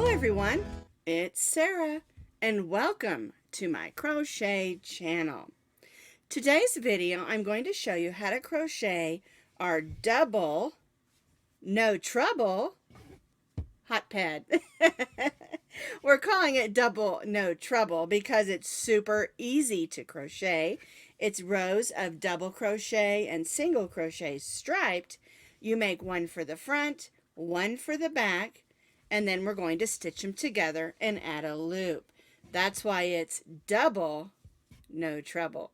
Hello everyone, it's Sarah and welcome to my crochet channel. Today's video I'm going to show you how to crochet our double no trouble hot pad. We're calling it double no trouble because it's super easy to crochet. It's rows of double crochet and single crochet striped. You make one for the front, one for the back, and then we're going to stitch them together and add a loop. That's why it's double no trouble.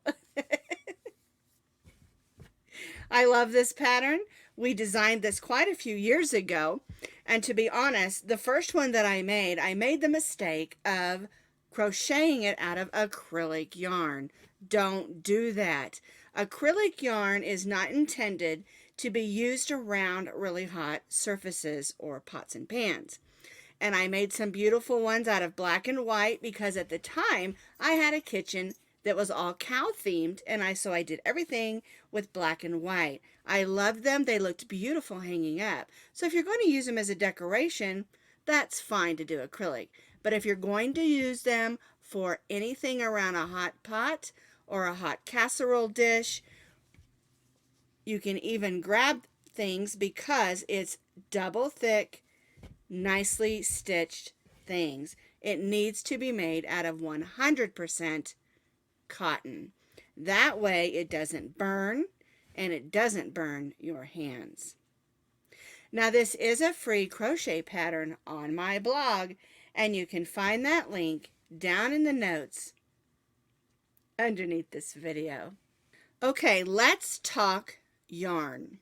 I love this pattern. We designed this quite a few years ago, and to be honest, the first one that I made the mistake of crocheting it out of acrylic yarn. Don't do that. Acrylic yarn is not intended to be used around really hot surfaces or pots and pans. And I made some beautiful ones out of black and white because at the time I had a kitchen that was all cow themed, and so I did everything with black and white. I loved them. They looked beautiful hanging up. So if you're going to use them as a decoration, that's fine to do acrylic. But if you're going to use them for anything around a hot pot or a hot casserole dish, you can even grab things because it's double thick, nicely stitched things. It needs to be made out of 100% cotton. That way it doesn't burn and it doesn't burn your hands. Now this is a free crochet pattern on my blog, and you can find that link down in the notes underneath this video. Okay, let's talk yarn.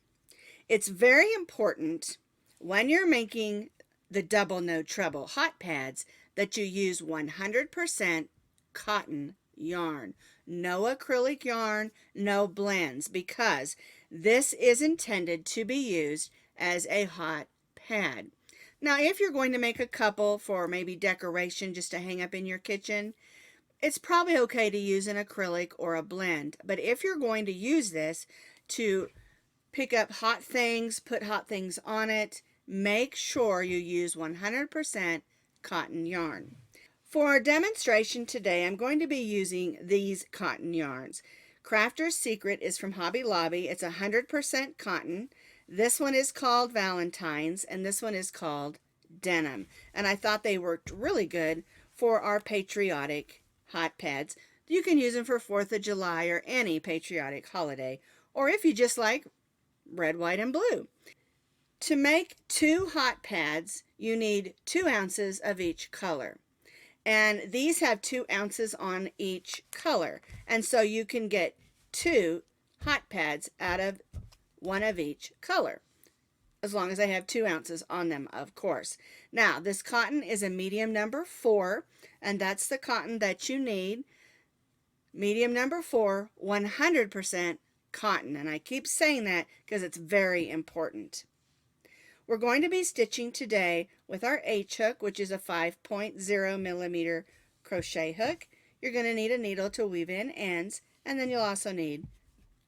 It's very important when you're making the double no trouble hot pads that you use 100% cotton yarn. No acrylic yarn, no blends, because this is intended to be used as a hot pad. Now, if you're going to make a couple for maybe decoration just to hang up in your kitchen, it's probably okay to use an acrylic or a blend. But if you're going to use this to pick up hot things, put hot things on it, make sure you use 100% cotton yarn. For our demonstration today, I'm going to be using these cotton yarns. Crafter's Secret is from Hobby Lobby. It's 100% cotton. This one is called Valentine's, and this one is called Denim. And I thought they worked really good for our patriotic hot pads. You can use them for 4th of July or any patriotic holiday, or if you just like red, white, and blue. To make 2 hot pads, you need 2 ounces of each color. And these have 2 ounces on each color. And so you can get 2 hot pads out of 1 of each color, as long as they have 2 ounces on them, of course. Now, this cotton is a medium number 4, and that's the cotton that you need. Medium number 4, 100% cotton. And I keep saying that because it's very important. We're going to be stitching today with our H hook, which is a 5.0 millimeter crochet hook. You're going to need a needle to weave in ends, and then you'll also need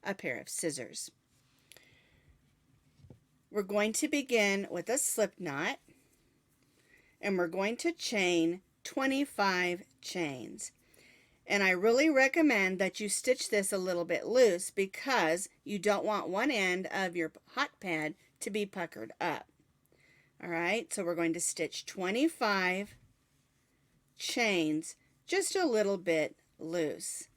a pair of scissors. We're going to begin with a slip knot, and we're going to chain 25 chains. And I really recommend that you stitch this a little bit loose because you don't want one end of your hot pad to be puckered up. All right, so we're going to stitch 25 chains just a little bit loose.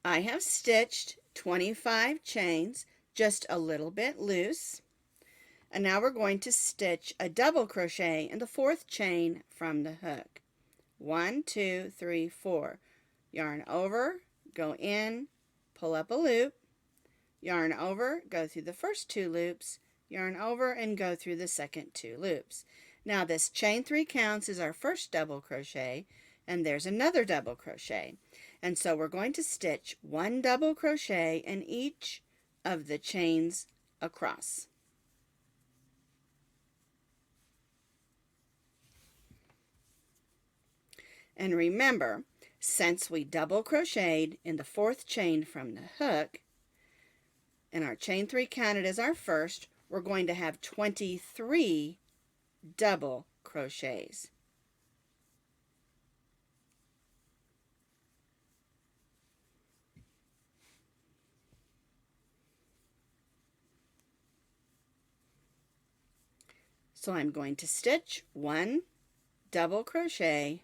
I have stitched 25 chains just a little bit loose. And now we're going to stitch a double crochet in the 4th chain from the hook. 1, 2, 3, 4. Yarn over, go in, pull up a loop, yarn over, go through the first 2 loops, yarn over, and go through the second 2 loops. Now this chain 3 counts is our first double crochet, and there's another double crochet. And so we're going to stitch 1 double crochet in each of the chains across. And remember, since we double crocheted in the 4th chain from the hook, and our chain 3 counted as our first, we're going to have 23 double crochets. So I'm going to stitch 1 double crochet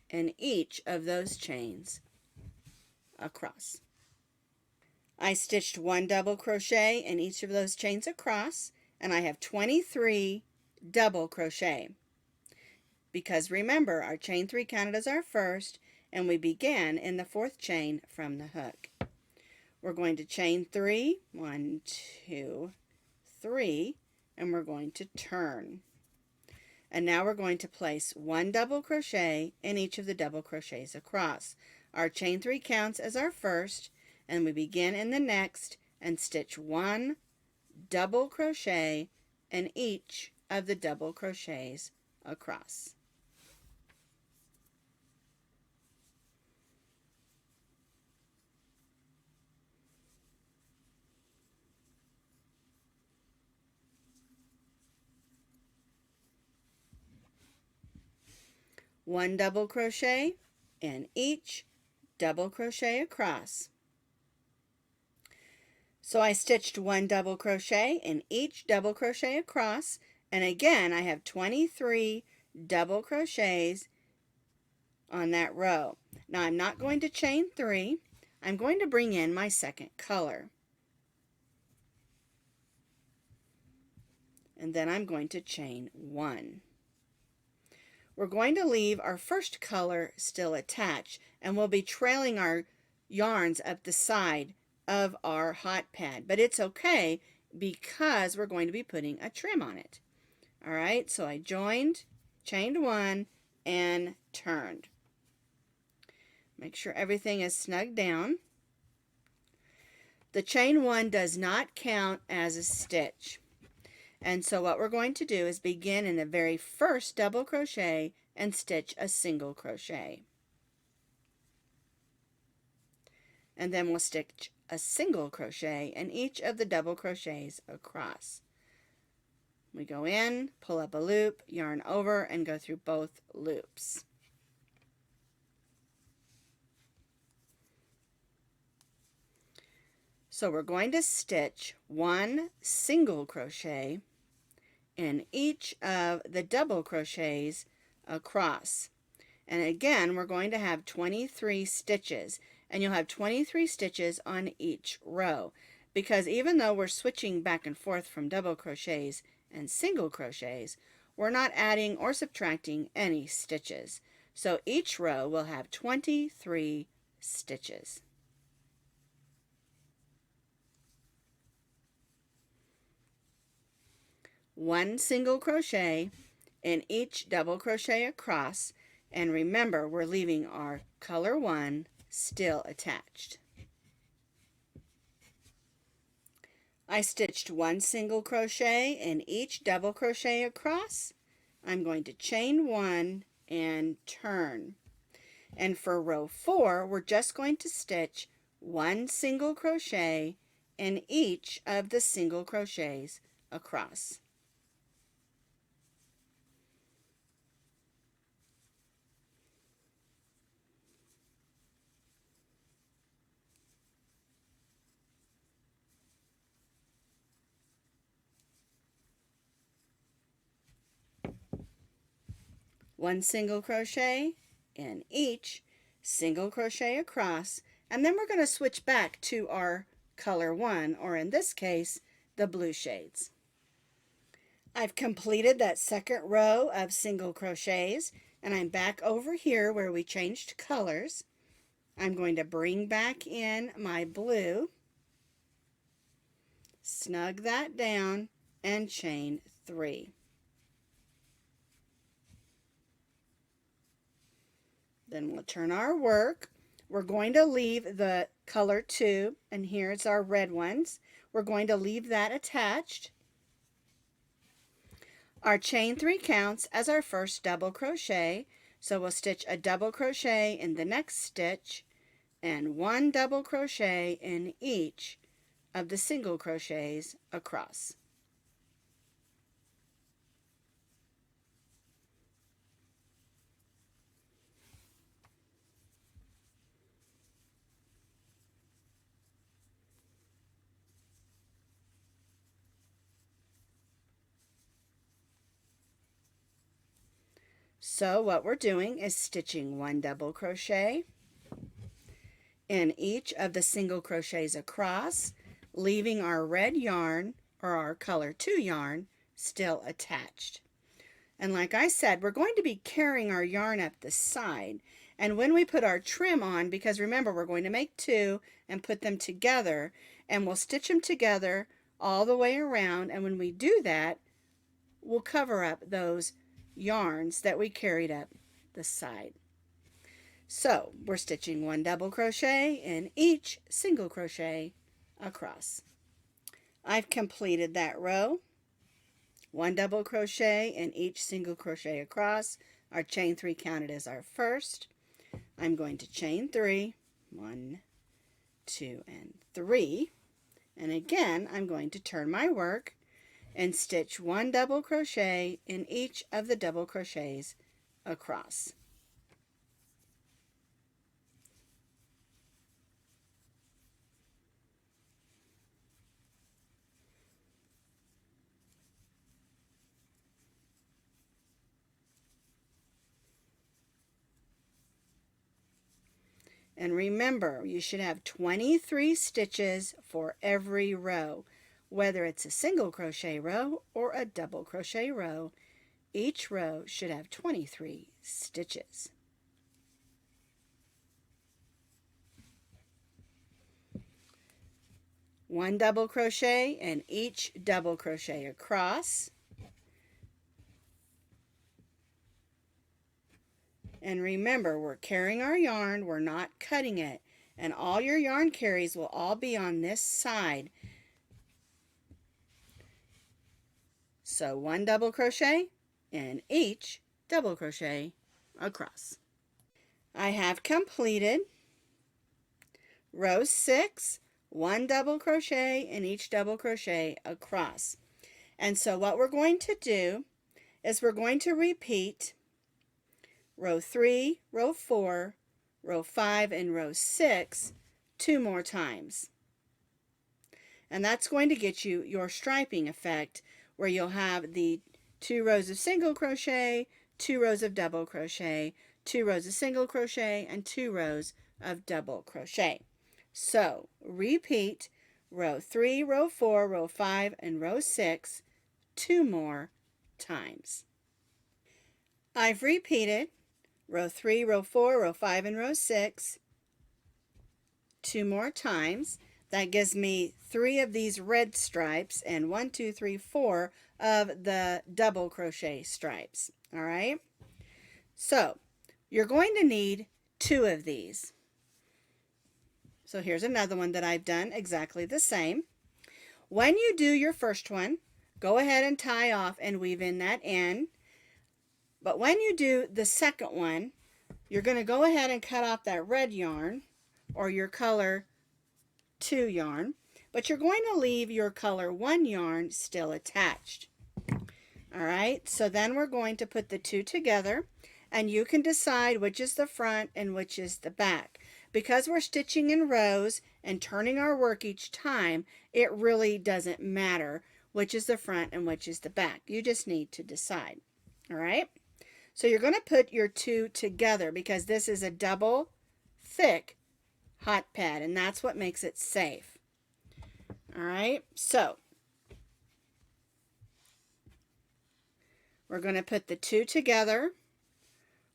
in each of those chains across. I stitched 1 double crochet in each of those chains across, and I have 23 double crochet. Because remember, our chain 3 counted as our first, and we began in the 4th chain from the hook. We're going to chain 3, 1, 2, 3, and we're going to turn. And now we're going to place 1 double crochet in each of the double crochets across. Our chain 3 counts as our first, and we begin in the next and stitch 1 double crochet in each of the double crochets across. One double crochet in each double crochet across. So I stitched 1 double crochet in each double crochet across, and again I have 23 double crochets on that row. Now I'm not going to chain 3. I'm going to bring in my second color. And then I'm going to chain 1. We're going to leave our first color still attached, and we'll be trailing our yarns up the side of our hot pad, but it's okay because we're going to be putting a trim on it. All right, so I joined, chained 1, and turned. Make sure everything is snug down. The chain 1 does not count as a stitch. And so what we're going to do is begin in the very first double crochet and stitch a single crochet. And then we'll stitch a single crochet in each of the double crochets across. We go in, pull up a loop, yarn over, and go through both loops. So we're going to stitch 1 single crochet in each of the double crochets across. And again, we're going to have 23 stitches, and you'll have 23 stitches on each row, because even though we're switching back and forth from double crochets and single crochets, we're not adding or subtracting any stitches. So each row will have 23 stitches. One single crochet in each double crochet across, and remember, we're leaving our color 1 still attached. I stitched 1 single crochet in each double crochet across. I'm going to chain 1 and turn. And for row 4, we're just going to stitch 1 single crochet in each of the single crochets across. One single crochet in each single crochet across, and then we're going to switch back to our color 1, or in this case, the blue shades. I've completed that second row of single crochets, and I'm back over here where we changed colors. I'm going to bring back in my blue, snug that down, and chain 3. Then we'll turn our work. We're going to leave the color 2, and here's our red ones. We're going to leave that attached. Our chain 3 counts as our first double crochet, so we'll stitch a double crochet in the next stitch and 1 double crochet in each of the single crochets across. So what we're doing is stitching 1 double crochet in each of the single crochets across, leaving our red yarn or our color 2 yarn still attached. And like I said, we're going to be carrying our yarn up the side. And when we put our trim on, because remember we're going to make 2 and put them together, and we'll stitch them together all the way around, and when we do that, we'll cover up those yarns that we carried up the side. So we're stitching 1 double crochet in each single crochet across. I've completed that row. 1 double crochet in each single crochet across. Our chain 3 counted as our first. I'm going to chain 3, 1, 2, and 3. And again, I'm going to turn my work and stitch 1 double crochet in each of the double crochets across. And remember, you should have 23 stitches for every row, whether it's a single crochet row or a double crochet row. Each row should have 23 stitches. One double crochet in each double crochet across. And remember, we're carrying our yarn, we're not cutting it. And all your yarn carries will all be on this side. So 1 double crochet in each double crochet across. I have completed row 6, 1 double crochet in each double crochet across. And so what we're going to do is we're going to repeat row 3, row 4, row 5, and row 6 2 more times. And that's going to get you your striping effect, where you'll have the 2 rows of single crochet, 2 rows of double crochet, 2 rows of single crochet, and 2 rows of double crochet. So repeat row 3, row 4, row 5, and row 6 2 more times. I've repeated row 3, row 4, row 5, and row 6 2 more times. That gives me 3 of these red stripes and 1, 2, 3, 4 of the double crochet stripes. All right. So you're going to need 2 of these. So here's another one that I've done exactly the same. When you do your first one, go ahead and tie off and weave in that end. But when you do the second one, you're going to go ahead and cut off that red yarn or your color 2 yarn, but you're going to leave your color 1 yarn still attached. All right, so then we're going to put the 2 together, and you can decide which is the front and which is the back. Because we're stitching in rows and turning our work each time, it really doesn't matter which is the front and which is the back. You just need to decide. All right, so you're going to put your 2 together because this is a double thick hot pad, and that's what makes it safe. All right, so we're going to put the 2 together.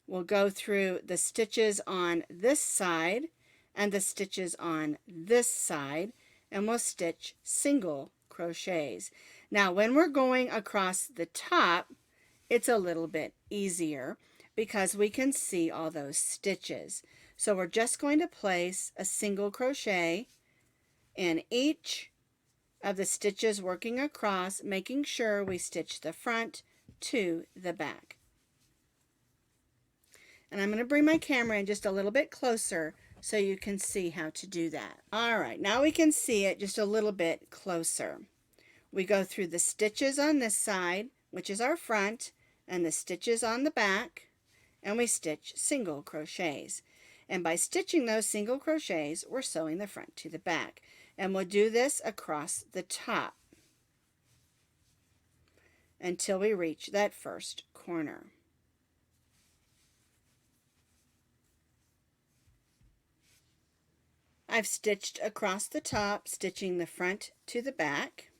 We'll go through the stitches on this side and the stitches on this side, and we'll stitch single crochets. Now when we're going across the top, it's a little bit easier because we can see all those stitches. So we're just going to place a single crochet in each of the stitches working across, making sure we stitch the front to the back. And I'm going to bring my camera in just a little bit closer so you can see how to do that. All right, now we can see it just a little bit closer. We go through the stitches on this side, which is our front, and the stitches on the back, and we stitch single crochets. And by stitching those single crochets, we're sewing the front to the back. And we'll do this across the top until we reach that first corner. I've stitched across the top, stitching the front to the back.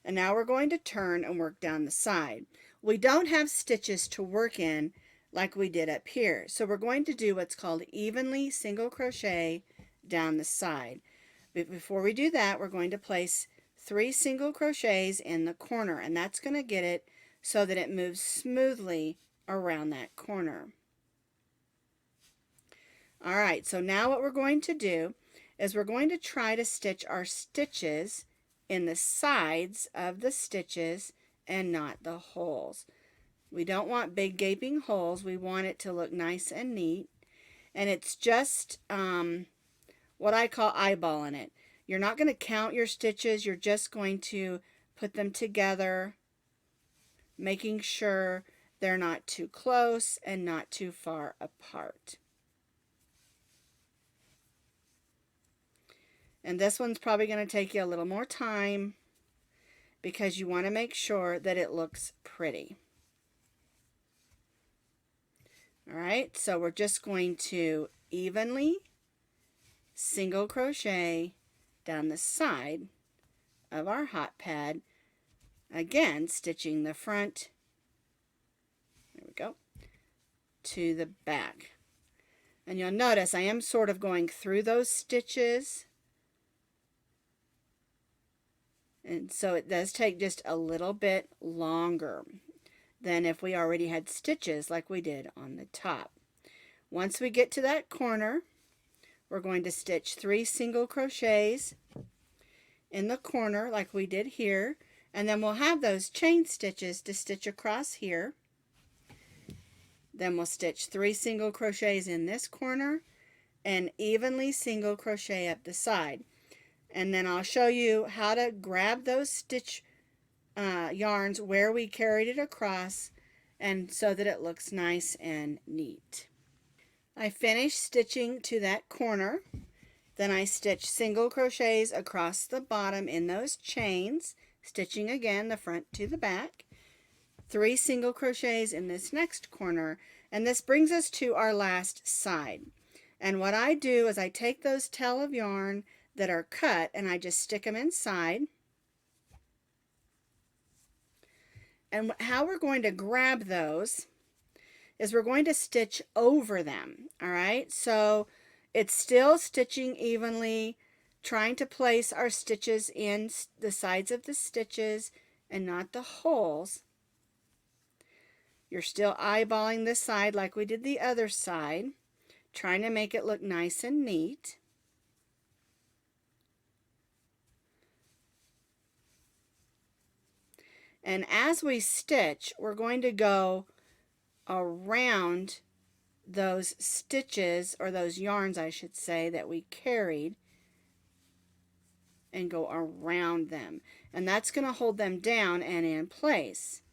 And now we're going to turn and work down the side. We don't have stitches to work in like we did up here, so we're going to do what's called evenly single crochet down the side. But before we do that, we're going to place 3 single crochets in the corner, and that's going to get it so that it moves smoothly around that corner. All right, so now what we're going to do is we're going to try to stitch our stitches in the sides of the stitches and not the holes. We don't want big gaping holes. We want it to look nice and neat. And it's just what I call eyeballing it. You're not going to count your stitches. You're just going to put them together, making sure they're not too close and not too far apart. And this one's probably going to take you a little more time because you want to make sure that it looks pretty. All right, so we're just going to evenly single crochet down the side of our hot pad, again stitching the front, there we go, to the back. And you'll notice I am sort of going through those stitches. And so it does take just a little bit longer than if we already had stitches like we did on the top. Once we get to that corner, we're going to stitch 3 single crochets in the corner like we did here, and then we'll have those chain stitches to stitch across here. Then we'll stitch 3 single crochets in this corner and evenly single crochet up the side. And then I'll show you how to grab those stitch yarns where we carried it across, and so that it looks nice and neat. I finished stitching to that corner. Then I stitched single crochets across the bottom in those chains, stitching again the front to the back. 3 single crochets in this next corner, and this brings us to our last side. And what I do is I take those tail of yarn that are cut and I just stick them inside. And how we're going to grab those is we're going to stitch over them. All right, so it's still stitching evenly, trying to place our stitches in the sides of the stitches and not the holes. You're still eyeballing this side like we did the other side, trying to make it look nice and neat. And as we stitch, we're going to go around those stitches, or those yarns I should say, that we carried, and go around them. And that's going to hold them down and in place.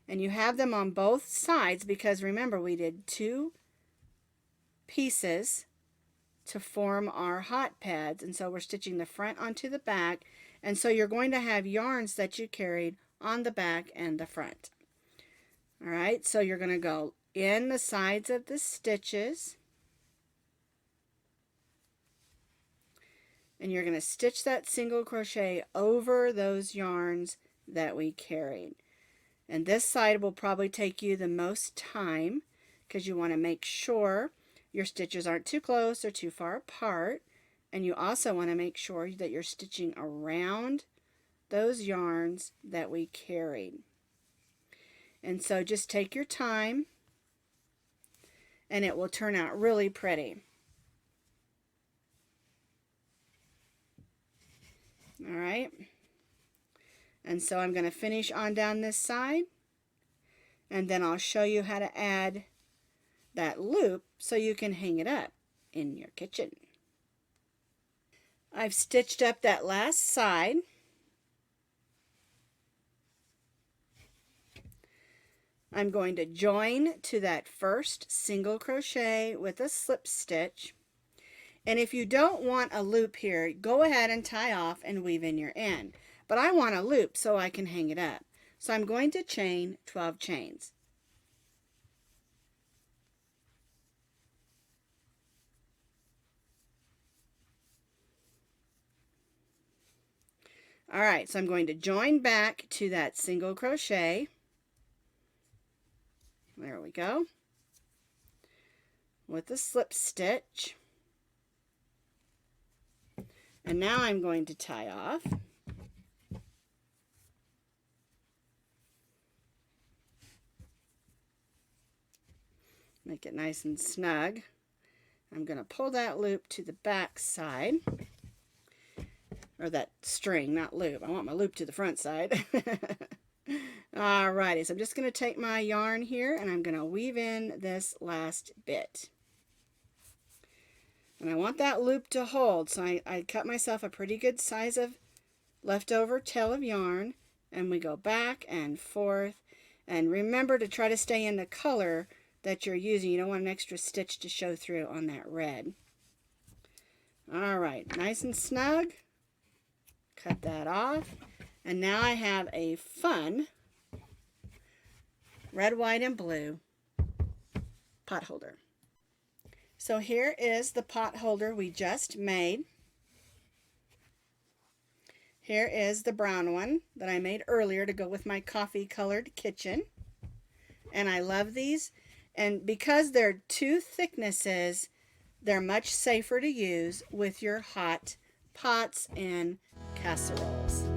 And you have them on both sides because remember we did 2 pieces to form our hot pads, and so we're stitching the front onto the back, and so you're going to have yarns that you carried on the back and the front. All right, so you're going to go in the sides of the stitches, and you're going to stitch that single crochet over those yarns that we carried. And this side will probably take you the most time because you want to make sure your stitches aren't too close or too far apart, and you also want to make sure that you're stitching around those yarns that we carried. And so just take your time and it will turn out really pretty. All right, and so I'm going to finish on down this side, and then I'll show you how to add that loop so you can hang it up in your kitchen. I've stitched up that last side. I'm going to join to that first single crochet with a slip stitch, and if you don't want a loop here, go ahead and tie off and weave in your end, but I want a loop so I can hang it up. So I'm going to chain 12 chains. All right, so I'm going to join back to that single crochet. There we go. With the slip stitch. And now I'm going to tie off. Make it nice and snug. I'm going to pull that loop to the back side. Or that string, not loop. I want my loop to the front side. Alrighty, so I'm just going to take my yarn here and I'm going to weave in this last bit. And I want that loop to hold, so I cut myself a pretty good size of leftover tail of yarn, and we go back and forth. And remember to try to stay in the color that you're using. You don't want an extra stitch to show through on that red. Alright, nice and snug. Cut that off. And now I have a fun red, white, and blue pot holder. So here is the pot holder we just made. Here is the brown one that I made earlier to go with my coffee colored kitchen. And I love these. And because they're two thicknesses, they're much safer to use with your hot pots and casseroles.